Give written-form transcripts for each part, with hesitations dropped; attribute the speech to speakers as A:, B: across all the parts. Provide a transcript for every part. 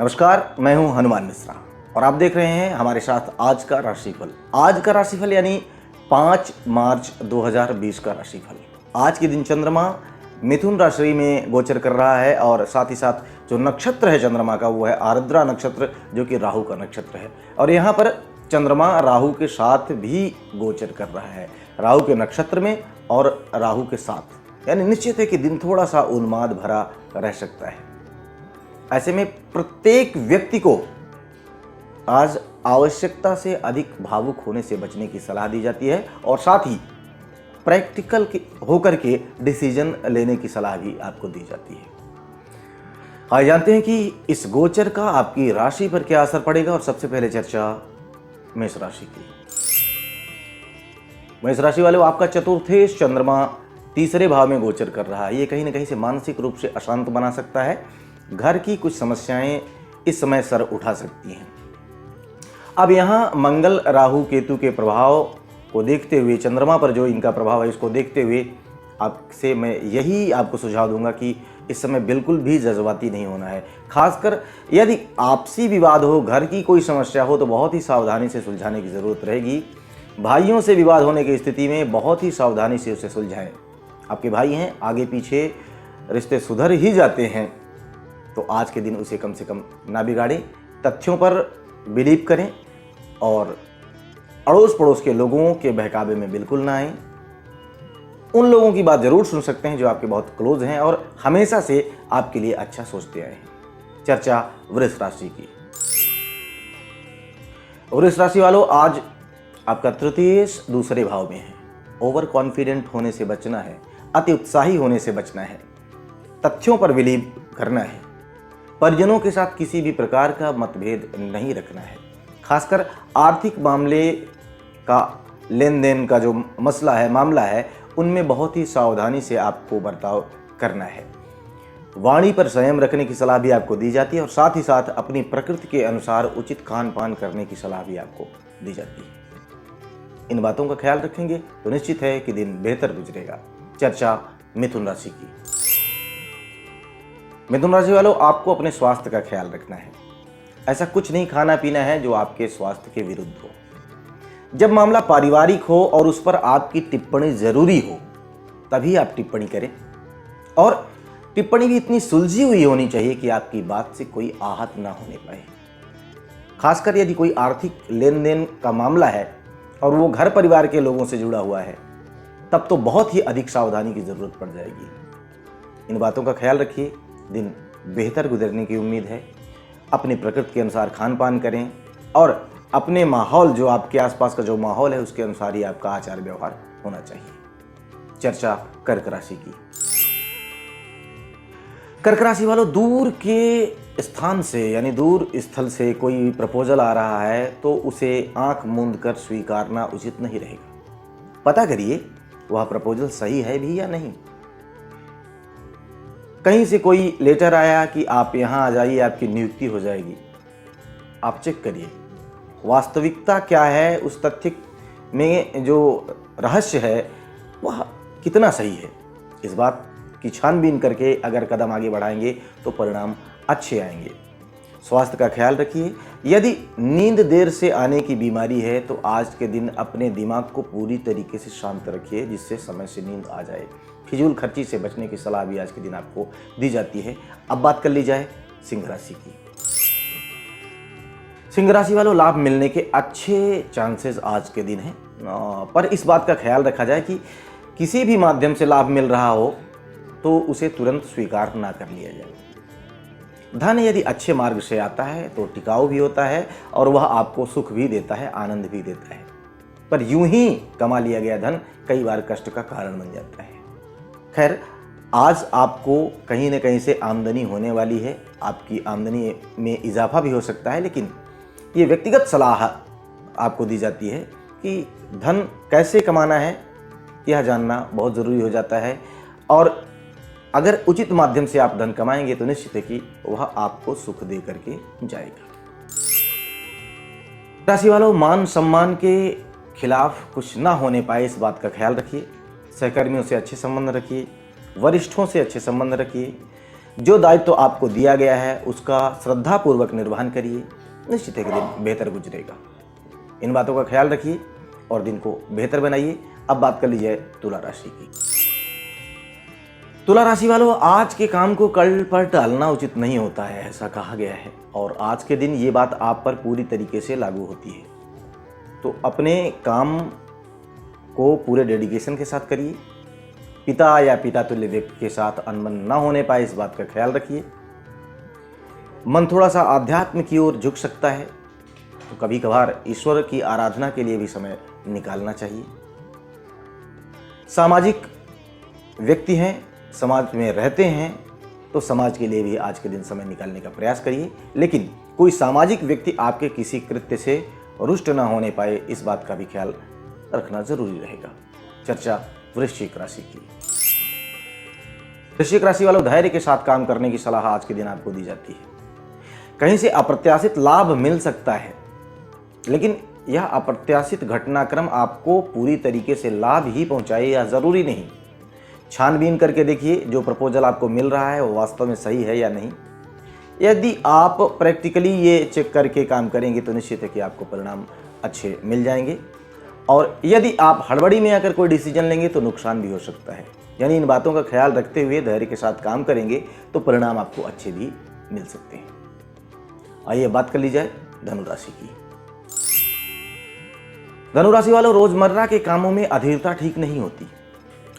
A: नमस्कार, मैं हूं हनुमान मिश्रा और आप देख रहे हैं हमारे साथ आज का राशिफल। आज का राशिफल यानी 5 मार्च 2020 का राशिफल। आज के दिन चंद्रमा मिथुन राशि में गोचर कर रहा है और साथ ही साथ जो नक्षत्र है चंद्रमा का वो है आर्द्रा नक्षत्र, जो कि राहु का नक्षत्र है। और यहाँ पर चंद्रमा राहु के साथ भी गोचर कर रहा है, राहु के नक्षत्र में और राहु के साथ, यानी निश्चित है कि दिन थोड़ा सा उन्माद भरा रह सकता है। ऐसे में प्रत्येक व्यक्ति को आज आवश्यकता से अधिक भावुक होने से बचने की सलाह दी जाती है और साथ ही प्रैक्टिकल होकर के डिसीजन लेने की सलाह भी आपको दी जाती है। आइए जानते हैं कि इस गोचर का आपकी राशि पर क्या असर पड़ेगा। और सबसे पहले चर्चा मेष राशि की। मेष राशि वालों, आपका चतुर्थेश चंद्रमा तीसरे भाव में गोचर कर रहा है। ये कहीं ना कहीं से मानसिक रूप से अशांत बना सकता है। घर की कुछ समस्याएं इस समय सर उठा सकती हैं। अब यहाँ मंगल राहु केतु के प्रभाव को देखते हुए, चंद्रमा पर जो इनका प्रभाव है इसको देखते हुए आपसे मैं यही आपको सुझाव दूंगा कि इस समय बिल्कुल भी जज्बाती नहीं होना है। खासकर यदि आपसी विवाद हो, घर की कोई समस्या हो तो बहुत ही सावधानी से सुलझाने की ज़रूरत रहेगी। भाइयों से विवाद होने की स्थिति में बहुत ही सावधानी से उसे सुलझाएं। आपके भाई हैं, आगे पीछे रिश्ते सुधर ही जाते हैं, तो आज के दिन उसे कम से कम ना बिगाड़ें। तथ्यों पर बिलीव करें और अड़ोस पड़ोस के लोगों के बहकावे में बिल्कुल ना आएं। उन लोगों की बात जरूर सुन सकते हैं जो आपके बहुत क्लोज हैं और हमेशा से आपके लिए अच्छा सोचते आए हैं। चर्चा वृष राशि की। वृष राशि वालों, आज आपका तृतीयेश दूसरे भाव में है। ओवर कॉन्फिडेंट होने से बचना है, अति उत्साही होने से बचना है, तथ्यों पर बिलीव करना है। परिजनों के साथ किसी भी प्रकार का मतभेद नहीं रखना है। खासकर आर्थिक मामले का लेन देन का जो मामला है उनमें बहुत ही सावधानी से आपको बर्ताव करना है। वाणी पर संयम रखने की सलाह भी आपको दी जाती है और साथ ही साथ अपनी प्रकृति के अनुसार उचित खान पान करने की सलाह भी आपको दी जाती है। इन बातों का ख्याल रखेंगे तो निश्चित है कि दिन बेहतर गुजरेगा। चर्चा मिथुन राशि की। मिथुन राशि वालों, आपको अपने स्वास्थ्य का ख्याल रखना है। ऐसा कुछ नहीं खाना पीना है जो आपके स्वास्थ्य के विरुद्ध हो। जब मामला पारिवारिक हो और उस पर आपकी टिप्पणी जरूरी हो तभी आप टिप्पणी करें, और टिप्पणी भी इतनी सुलझी हुई होनी चाहिए कि आपकी बात से कोई आहत ना होने पाए। खासकर यदि कोई आर्थिक लेन देन का मामला है और वो घर परिवार के लोगों से जुड़ा हुआ है, तब तो बहुत ही अधिक सावधानी की जरूरत पड़ जाएगी। इन बातों का ख्याल रखिए। दिन बेहतर गुजरने की उम्मीद है। अपनी प्रकृति के अनुसार खान पान करें और अपने माहौल, जो आपके आसपास का जो माहौल है उसके अनुसार ही आपका आचार व्यवहार होना चाहिए। चर्चा कर्क राशि की। कर्क राशि वालों, दूर के स्थान से यानी दूर स्थल से कोई प्रपोजल आ रहा है तो उसे आंख मूंद कर स्वीकारना उचित नहीं रहेगा। पता करिए वह प्रपोजल सही है भी या नहीं। कहीं से कोई लेटर आया कि आप यहाँ आ जाइए, आपकी नियुक्ति हो जाएगी। आप चेक करिए वास्तविकता क्या है, उस तथ्य में जो रहस्य है वह कितना सही है। इस बात की छानबीन करके अगर कदम आगे बढ़ाएंगे तो परिणाम अच्छे आएंगे। स्वास्थ्य का ख्याल रखिए। यदि नींद देर से आने की बीमारी है तो आज के दिन अपने दिमाग को पूरी तरीके से शांत रखिए जिससे समय से नींद आ जाए। फिजूल खर्ची से बचने की सलाह भी आज के दिन आपको दी जाती है। अब बात कर ली जाए सिंह राशि की। सिंह राशि वालों, लाभ मिलने के अच्छे चांसेस आज के दिन हैं, पर इस बात का ख्याल रखा जाए कि किसी भी माध्यम से लाभ मिल रहा हो तो उसे तुरंत स्वीकार ना कर लिया जाए। धन यदि अच्छे मार्ग से आता है तो टिकाऊ भी होता है और वह आपको सुख भी देता है, आनंद भी देता है। पर यूं ही कमा लिया गया धन कई बार कष्ट का कारण बन जाता है। खैर, आज आपको कहीं न कहीं से आमदनी होने वाली है। आपकी आमदनी में इजाफा भी हो सकता है, लेकिन ये व्यक्तिगत सलाह आपको दी जाती है कि धन कैसे कमाना है यह जानना बहुत ज़रूरी हो जाता है। और अगर उचित माध्यम से आप धन कमाएंगे तो निश्चित है कि वह आपको सुख दे करके जाएगा। राशि वालों, मान सम्मान के खिलाफ कुछ ना होने पाए इस बात का ख्याल रखिए। सहकर्मियों से अच्छे संबंध रखिए, वरिष्ठों से अच्छे संबंध रखिए। जो दायित्व आपको दिया गया है उसका श्रद्धापूर्वक निर्वहन करिए, निश्चित है कि दिन बेहतर गुजरेगा। इन बातों का ख्याल रखिए और दिन को बेहतर बनाइए। अब बात कर ली जाए तुला राशि की। तुला राशि वालों, आज के काम को कल पर टालना उचित नहीं होता है, ऐसा कहा गया है, और आज के दिन ये बात आप पर पूरी तरीके से लागू होती है। तो अपने काम को पूरे डेडिकेशन के साथ करिए। पिता या पिता तुल्य व्यक्ति के साथ अनबन न होने पाए, इस बात का ख्याल रखिए। मन थोड़ा सा आध्यात्म की ओर झुक सकता है, तो कभी कभार ईश्वर की आराधना के लिए भी समय निकालना चाहिए। सामाजिक व्यक्ति हैं, समाज में रहते हैं, तो समाज के लिए भी आज के दिन समय निकालने का प्रयास करिए। लेकिन कोई सामाजिक व्यक्ति आपके किसी कृत्य से रुष्ट न होने पाए, इस बात का भी ख्याल रखना जरूरी रहेगा। चर्चा वृश्चिक राशि की। वृश्चिक राशि वालों, धैर्य के साथ काम करने की सलाह आज के दिन आपको दी जाती है। कहीं से अप्रत्याशित लाभ मिल सकता है, लेकिन यह अप्रत्याशित घटनाक्रम आपको पूरी तरीके से लाभ ही पहुंचाए यह जरूरी नहीं। छानबीन करके देखिए जो प्रपोजल आपको मिल रहा है वो वास्तव में सही है या नहीं। यदि आप प्रैक्टिकली ये चेक करके काम करेंगे तो निश्चित है कि आपको परिणाम अच्छे मिल जाएंगे, और यदि आप हड़बड़ी में आकर कोई डिसीजन लेंगे तो नुकसान भी हो सकता है। यानी इन बातों का ख्याल रखते हुए धैर्य के साथ काम करेंगे तो परिणाम आपको अच्छे भी मिल सकते हैं। आइए बात कर ली जाए धनुराशि की। धनुराशि वालों, रोजमर्रा के कामों में अधीरता ठीक नहीं होती,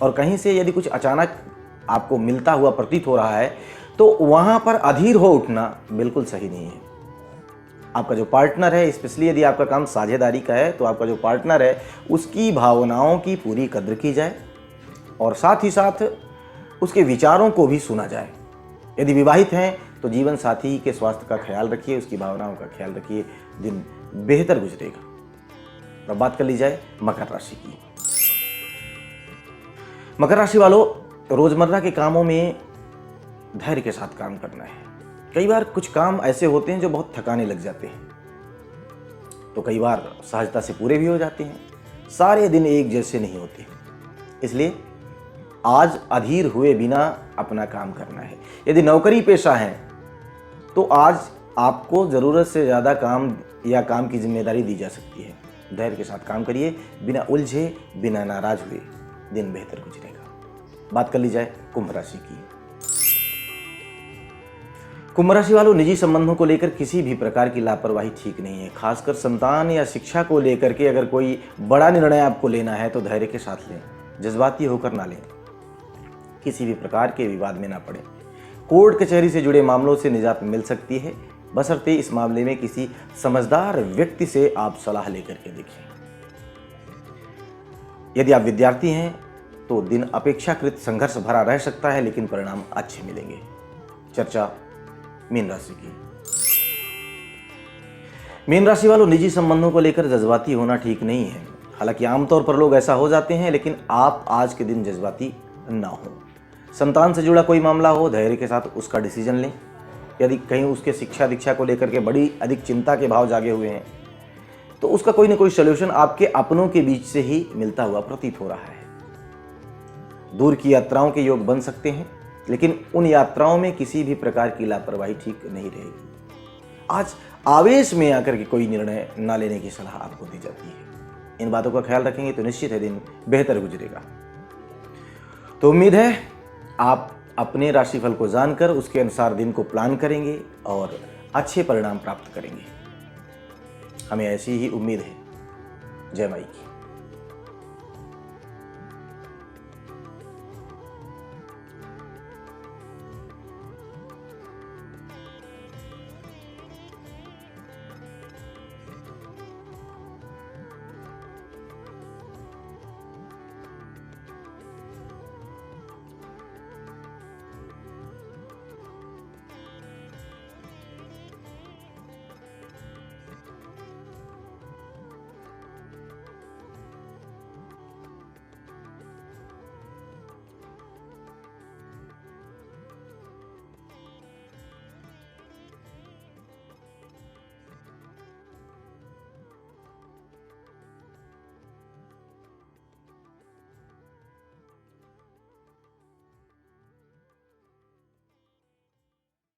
A: और कहीं से यदि कुछ अचानक आपको मिलता हुआ प्रतीत हो रहा है तो वहां पर अधीर हो उठना बिल्कुल सही नहीं है। आपका जो पार्टनर है, स्पेशली यदि आपका काम साझेदारी का है, तो आपका जो पार्टनर है उसकी भावनाओं की पूरी कद्र की जाए और साथ ही साथ उसके विचारों को भी सुना जाए। यदि विवाहित हैं तो जीवन साथी के स्वास्थ्य का ख्याल रखिए, उसकी भावनाओं का ख्याल रखिए, दिन बेहतर गुजरेगा। अब बात कर ली जाए मकर राशि की। मकर राशि वालों, रोजमर्रा के कामों में धैर्य के साथ काम करना है। कई बार कुछ काम ऐसे होते हैं जो बहुत थकाने लग जाते हैं, तो कई बार सहजता से पूरे भी हो जाते हैं। सारे दिन एक जैसे नहीं होते, इसलिए आज अधीर हुए बिना अपना काम करना है। यदि नौकरी पेशा है तो आज आपको ज़रूरत से ज़्यादा काम या काम की जिम्मेदारी दी जा सकती है। धैर्य के साथ काम करिए, बिना उलझे, बिना नाराज हुए, दिन बेहतर गुजरेगा। बात कर ली जाए कुंभ राशि की। कुंभ राशि वालों, निजी संबंधों को लेकर किसी भी प्रकार की लापरवाही ठीक नहीं है। खासकर संतान या शिक्षा को लेकर के अगर कोई बड़ा निर्णय आपको लेना है तो धैर्य के साथ लें, जज्बाती होकर ना लें, किसी भी प्रकार के विवाद में ना पड़े। कोर्ट कचहरी से जुड़े मामलों से निजात मिल सकती है, बशर्ते इस मामले में किसी समझदार व्यक्ति से आप सलाह लेकर के देखें। यदि आप विद्यार्थी हैं तो दिन अपेक्षाकृत संघर्ष भरा रह सकता है, लेकिन परिणाम अच्छे मिलेंगे। चर्चा मीन राशि की। मीन राशि वालों, निजी संबंधों को लेकर जज्बाती होना ठीक नहीं है। हालांकि आमतौर पर लोग ऐसा हो जाते हैं, लेकिन आप आज के दिन जज्बाती ना हो। संतान से जुड़ा कोई मामला हो, धैर्य के साथ उसका डिसीजन लें। यदि कहीं उसके शिक्षा दीक्षा को लेकर के बड़ी अधिक चिंता के भाव जागे हुए हैं तो उसका कोई ना कोई सलूशन आपके अपनों के बीच से ही मिलता हुआ प्रतीत हो रहा है। दूर की यात्राओं के योग बन सकते हैं, लेकिन उन यात्राओं में किसी भी प्रकार की लापरवाही ठीक नहीं रहेगी। आज आवेश में आकर के कोई निर्णय न लेने की सलाह आपको दी जाती है। इन बातों का ख्याल रखेंगे तो निश्चित है दिन बेहतर गुजरेगा। तो उम्मीद है आप अपने राशिफल को जानकर उसके अनुसार दिन को प्लान करेंगे और अच्छे परिणाम प्राप्त करेंगे। हमें ऐसी ही उम्मीद है। जय माई की।